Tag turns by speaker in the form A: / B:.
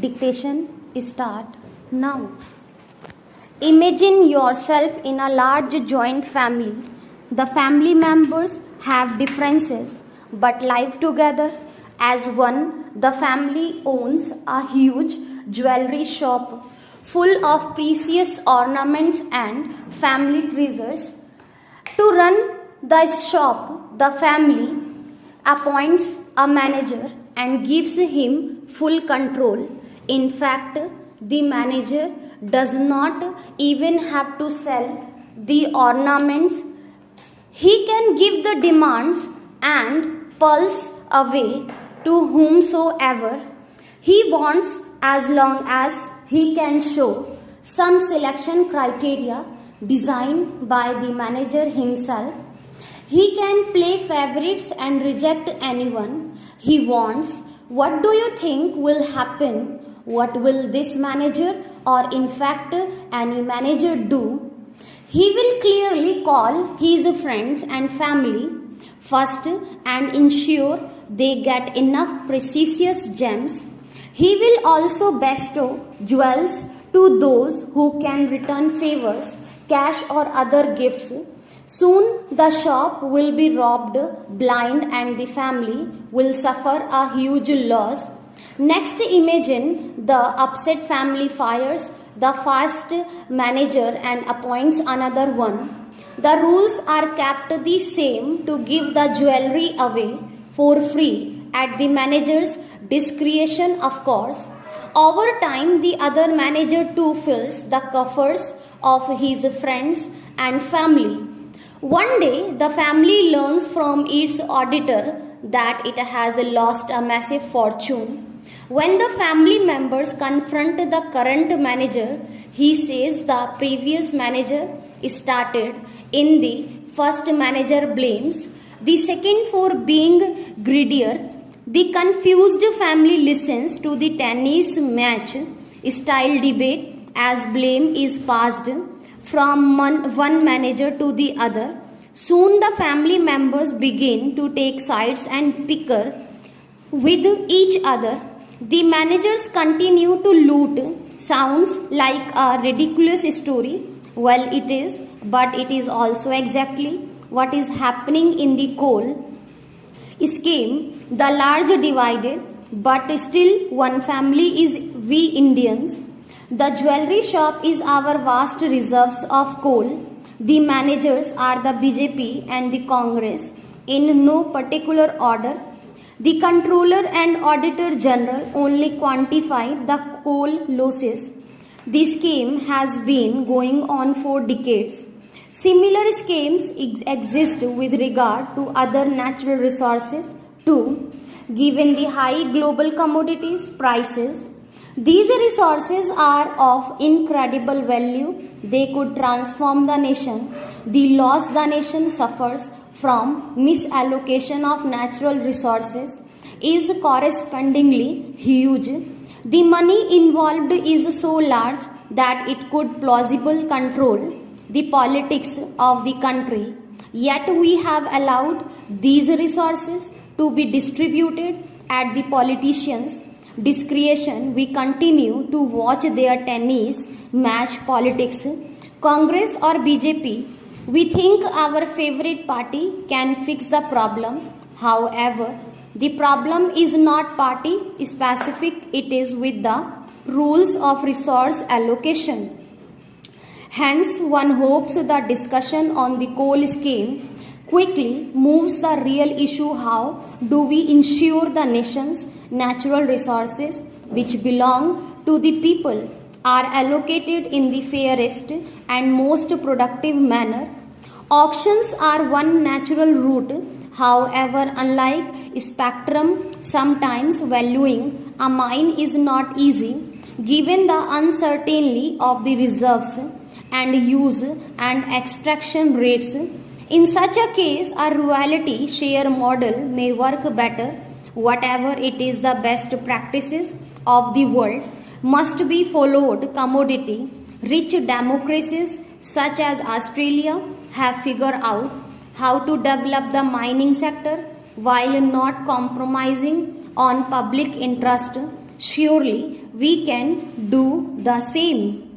A: Dictation start now. Imagine yourself in a large joint family. The family members have differences but live together as one. The family owns a huge jewelry shop full of precious ornaments and family treasures. To run the shop, the family appoints a manager and gives him full control. In fact, the manager does not even have to sell the ornaments. He can give the demands and pulse away to whomsoever he wants as long as he can show some selection criteria designed by the manager himself. He can play favorites and reject anyone he wants. What do you think will happen? What will this manager or in fact any manager do? He will clearly call his friends and family first and ensure they get enough precious gems. He will also bestow jewels to those who can return favors, cash or other gifts. Soon the shop will be robbed blind and the family will suffer a huge loss. Next, imagine the upset family fires the first manager and appoints another one. The rules are kept the same to give the jewelry away for free at the manager's discretion, of course. Over time, the other manager too fills the coffers of his friends and family. One day, the family learns from its auditor that it has lost a massive fortune. When the family members confront the current manager, he says the previous manager started in the first manager blames the second for being greedier. The confused family listens to the tennis match style debate as blame is passed from one manager to the other. Soon the family members begin to take sides and bicker with each other. The managers continue to loot. Sounds like a ridiculous story. Well, it is, but it is also exactly what is happening in the coal scheme. The large divided, but still one family is we Indians. The jewelry shop is our vast reserves of coal. The managers are the BJP and the Congress in no particular order. The Controller and Auditor General only quantify the coal losses. This scheme has been going on for decades. Similar schemes exist with regard to other natural resources too. Given the high global commodities prices, these resources are of incredible value. They could transform the nation. The loss the nation suffers from misallocation of natural resources is correspondingly huge. The money involved is so large that it could plausibly control the politics of the country. Yet we have allowed these resources to be distributed at the politicians' discretion. We continue to watch their tennis match politics. Congress or BJP, we think our favorite party can fix the problem. However, the problem is not party specific, it is with the rules of resource allocation. Hence, one hopes the discussion on the coal scheme quickly moves the real issue: how do we ensure the nation's natural resources, which belong to the people, are allocated in the fairest and most productive manner. Auctions are one natural route. However, unlike spectrum, sometimes valuing a mine is not easy given the uncertainty of the reserves and use and extraction rates. In such a case, a royalty share model may work better. Whatever it is, the best practices of the world must be followed. Commodity rich democracies such as Australia have figured out how to develop the mining sector while not compromising on public interest. Surely we can do the same.